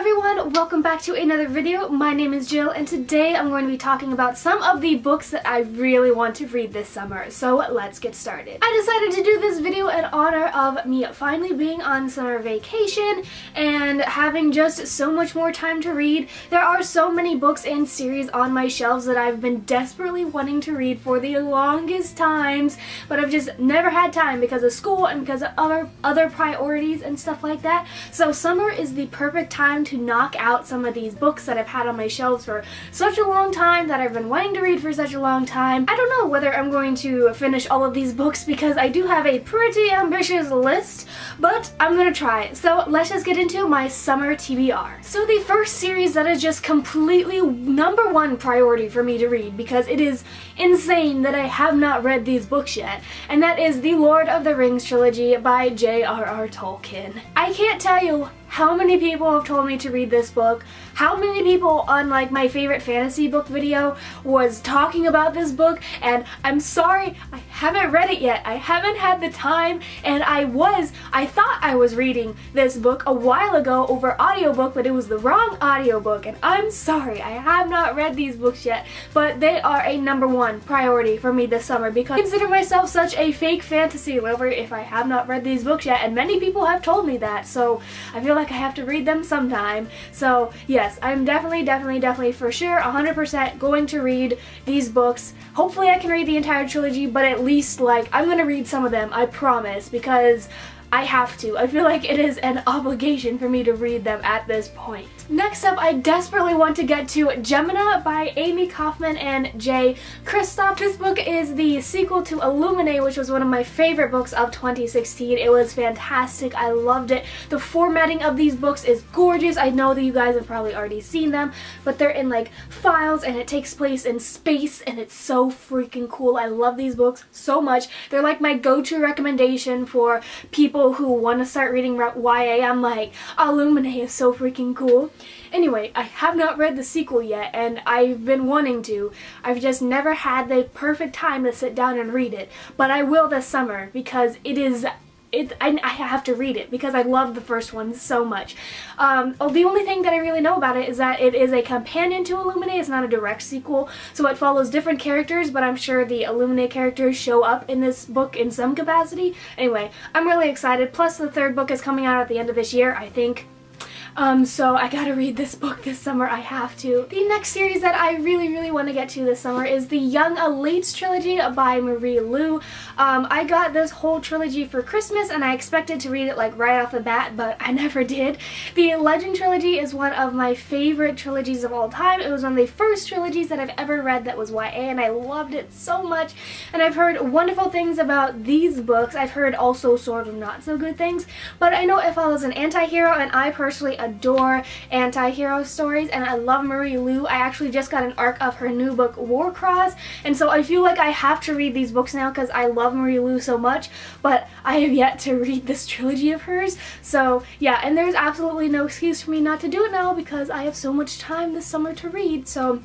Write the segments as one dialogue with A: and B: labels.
A: everyone, welcome back to another video. My name is Jill and today I'm going to be talking about some of the books that I really want to read this summer, so let's get started. I decided to do this video in honor of me finally being on summer vacation and having just so much more time to read. There are so many books and series on my shelves that I've been desperately wanting to read for the longest times, but I've just never had time because of school and because of other priorities and stuff like that. So summer is the perfect time to knock out some of these books that I've had on my shelves for such a long time, that I've been wanting to read for such a long time. I don't know whether I'm going to finish all of these books because I do have a pretty ambitious list, but I'm gonna try it. So let's just get into my summer TBR. So the first series that is just completely #1 priority for me to read, because it is insane that I have not read these books yet, and that is the Lord of the Rings trilogy by J.R.R. Tolkien. I can't tell you how many people have told me to read this book, how many people on like my favorite fantasy book video was talking about this book, and I'm sorry, I haven't read it yet. I haven't had the time, and I thought I was reading this book a while ago over audiobook, but it was the wrong audiobook, and I'm sorry, I have not read these books yet, but they are a #1 priority for me this summer because I consider myself such a fake fantasy lover if I have not read these books yet, and many people have told me that, so I feel like I have to read them sometime. So yes, I'm definitely for sure 100% going to read these books. Hopefully I can read the entire trilogy, but at least like I'm gonna read some of them, I promise, because I have to. I feel like it is an obligation for me to read them at this point. Next up, I desperately want to get to Gemenon by Amy Kaufman and Jay Kristoff. This book is the sequel to Illuminae, which was one of my favorite books of 2016. It was fantastic. I loved it. The formatting of these books is gorgeous. I know that you guys have probably already seen them, but they're in like files and it takes place in space and it's so freaking cool. I love these books so much. They're like my go-to recommendation for people who want to start reading YA. I'm like, Illuminae is so freaking cool. Anyway, I have not read the sequel yet, and I've been wanting to. I've just never had the perfect time to sit down and read it, but I will this summer because I have to read it because I love the first one so much. The only thing that I really know about it is that it is a companion to Illuminae. It's not a direct sequel, so it follows different characters, but I'm sure the Illuminae characters show up in this book in some capacity. Anyway, I'm really excited. Plus the third book is coming out at the end of this year, I think. So I gotta read this book this summer, I have to. The next series that I really want to get to this summer is the Young Elites trilogy by Marie Lu. I got this whole trilogy for Christmas and I expected to read it like right off the bat, but I never did. The Legend trilogy is one of my favorite trilogies of all time. It was one of the first trilogies that I've ever read that was YA, and I loved it so much, and I've heard wonderful things about these books. I've heard also sort of not so good things, but I know it follows an anti-hero, and I personally adore anti-hero stories, and I love Marie Lu. I actually just got an arc of her new book Warcross, and so I feel like I have to read these books now because I love Marie Lu so much, but I have yet to read this trilogy of hers. So yeah, and there's absolutely no excuse for me not to do it now because I have so much time this summer to read, so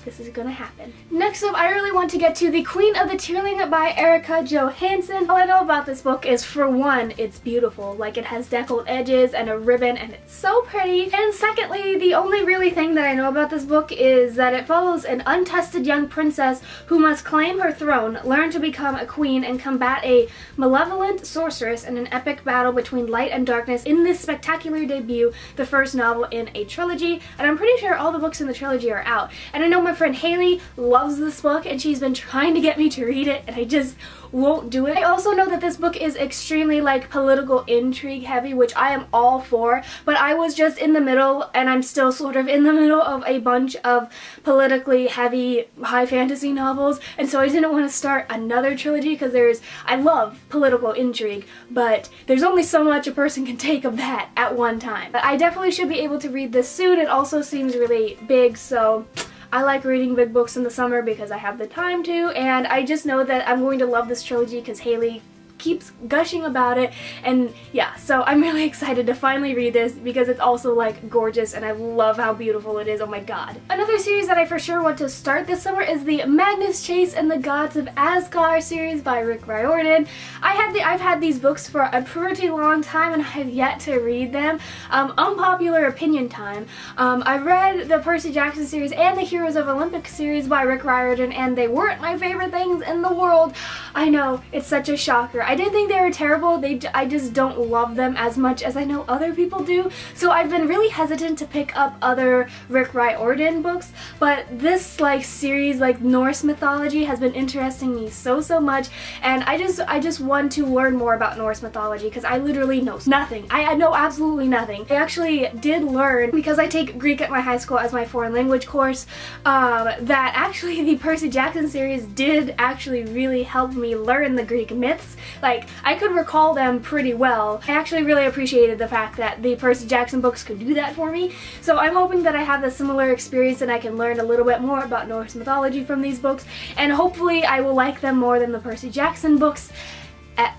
A: this is gonna happen. Next up, I really want to get to The Queen of the Tearling by Erica Johansson. All I know about this book is, for one, it's beautiful. Like, it has deckled edges and a ribbon, and it's so pretty. And secondly, the only really thing that I know about this book is that it follows an untested young princess who must claim her throne, learn to become a queen, and combat a malevolent sorceress in an epic battle between light and darkness in this spectacular debut, the first novel in a trilogy. And I'm pretty sure all the books in the trilogy are out. And I know my friend Haley loves this book and she's been trying to get me to read it, and I just won't do it. I also know that this book is extremely like political intrigue heavy, which I am all for, but I was just in the middle, and I'm still sort of in the middle of a bunch of politically heavy high fantasy novels, and so I didn't want to start another trilogy because I love political intrigue, but there's only so much a person can take of that at one time. But I definitely should be able to read this soon. It also seems really big, so I like reading big books in the summer because I have the time to, and I just know that I'm going to love this trilogy because Haley keeps gushing about it, and yeah, so I'm really excited to finally read this because it's also like gorgeous and I love how beautiful it is. Oh my god. Another series that I for sure want to start this summer is the Magnus Chase and the Gods of Asgard series by Rick Riordan. I've had these books for a pretty long time and I have yet to read them. Unpopular opinion time. I read the Percy Jackson series and the Heroes of Olympus series by Rick Riordan and they weren't my favorite things in the world. I know, it's such a shocker. I didn't think they were terrible, I just don't love them as much as I know other people do, so I've been really hesitant to pick up other Rick Riordan books, but this like series, like Norse mythology, has been interesting me so much, and I just want to learn more about Norse mythology because I literally know nothing. I know absolutely nothing. I actually did learn, because I take Greek at my high school as my foreign language course, that actually the Percy Jackson series did actually really help me learn the Greek myths. Like, I could recall them pretty well. I actually really appreciated the fact that the Percy Jackson books could do that for me, so I'm hoping that I have a similar experience and I can learn a little bit more about Norse mythology from these books, and hopefully I will like them more than the Percy Jackson books.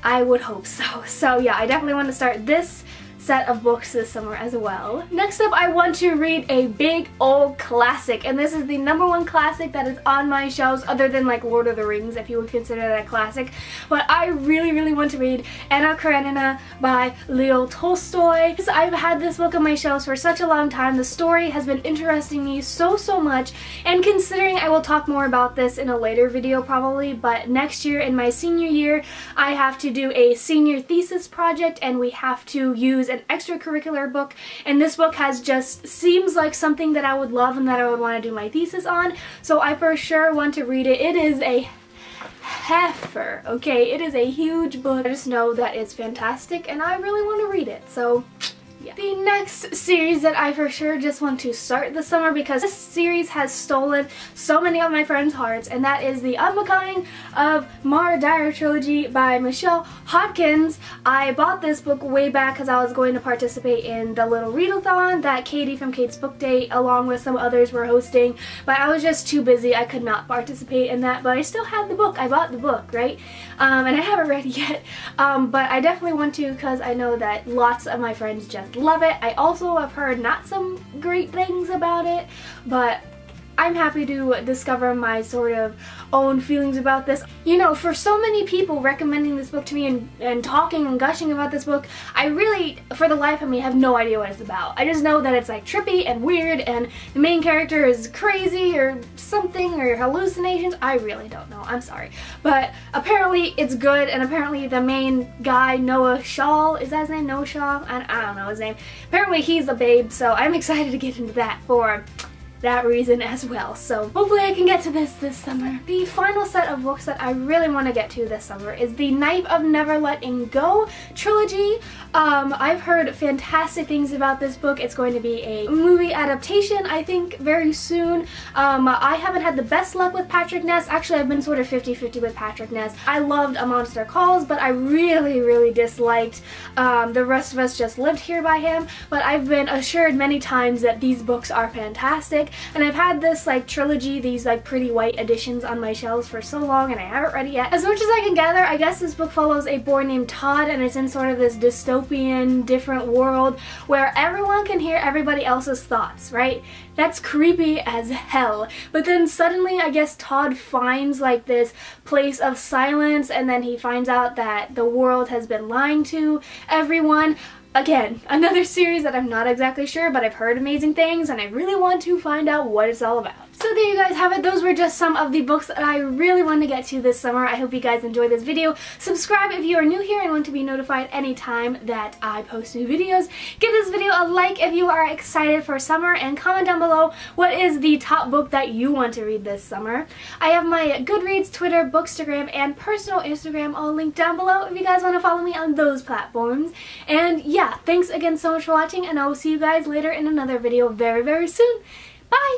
A: I would hope so. So yeah, I definitely want to start this set of books this summer as well. Next up, I want to read a big old classic, and this is the #1 classic that is on my shelves, other than like Lord of the Rings, if you would consider that a classic. But I really want to read Anna Karenina by Leo Tolstoy. I've had this book on my shelves for such a long time. The story has been interesting me so much, and considering I will talk more about this in a later video probably, but next year in my senior year I have to do a senior thesis project and we have to use an extracurricular book, and this book seems like something that I would love and that I would want to do my thesis on, so I for sure want to read it. It is a heifer, okay? It is a huge book. I just know that it's fantastic and I really want to read it, so yeah. The next series that I for sure just want to start this summer, because this series has stolen so many of my friends' hearts, and that is the Unbecoming of Mara Dyer trilogy by Michelle Hodkins. I bought this book way back because I was going to participate in the little readathon that Katie from Kate's Book Date along with some others were hosting, but I was just too busy. I could not participate in that, but I still had the book. I bought the book, right? And I haven't read it yet, but I definitely want to because I know that lots of my friends just love it. I also have heard not some great things about it, but I'm happy to discover my sort of own feelings about this. You know, for so many people recommending this book to me and talking and gushing about this book, I really, for the life of me, have no idea what it's about. I just know that it's like trippy and weird and the main character is crazy or something, or hallucinations. I really don't know. I'm sorry. But apparently it's good, and apparently the main guy, Noah Shaw, is that his name? Noah Shaw? I don't know his name. Apparently he's a babe, so I'm excited to get into that for that reason as well. So hopefully I can get to this summer. The final set of books that I really want to get to this summer is the Knife of Never Letting Go trilogy. I've heard fantastic things about this book. It's going to be a movie adaptation, I think, very soon. I haven't had the best luck with Patrick Ness. Actually, I've been sort of 50-50 with Patrick Ness. I loved A Monster Calls, but I really disliked The Rest of Us Just Lived Here by him. But I've been assured many times that these books are fantastic, and I've had this like trilogy, these like pretty white editions on my shelves for so long, and I haven't read it yet. As much as I can gather, I guess this book follows a boy named Todd, and it's in sort of this dystopian, different world where everyone can hear everybody else's thoughts, right? That's creepy as hell. But then suddenly, I guess Todd finds like this place of silence, and then he finds out that the world has been lying to everyone. Again, another series that I'm not exactly sure, but I've heard amazing things and I really want to find out what it's all about. So there you guys have it. Those were just some of the books that I really want to get to this summer. I hope you guys enjoyed this video. Subscribe if you are new here and want to be notified anytime that I post new videos. Give this video a like if you are excited for summer, and comment down below what is the top book that you want to read this summer. I have my Goodreads, Twitter, Bookstagram, and personal Instagram all linked down below if you guys want to follow me on those platforms. And yeah, thanks again so much for watching, and I will see you guys later in another video very soon. Bye!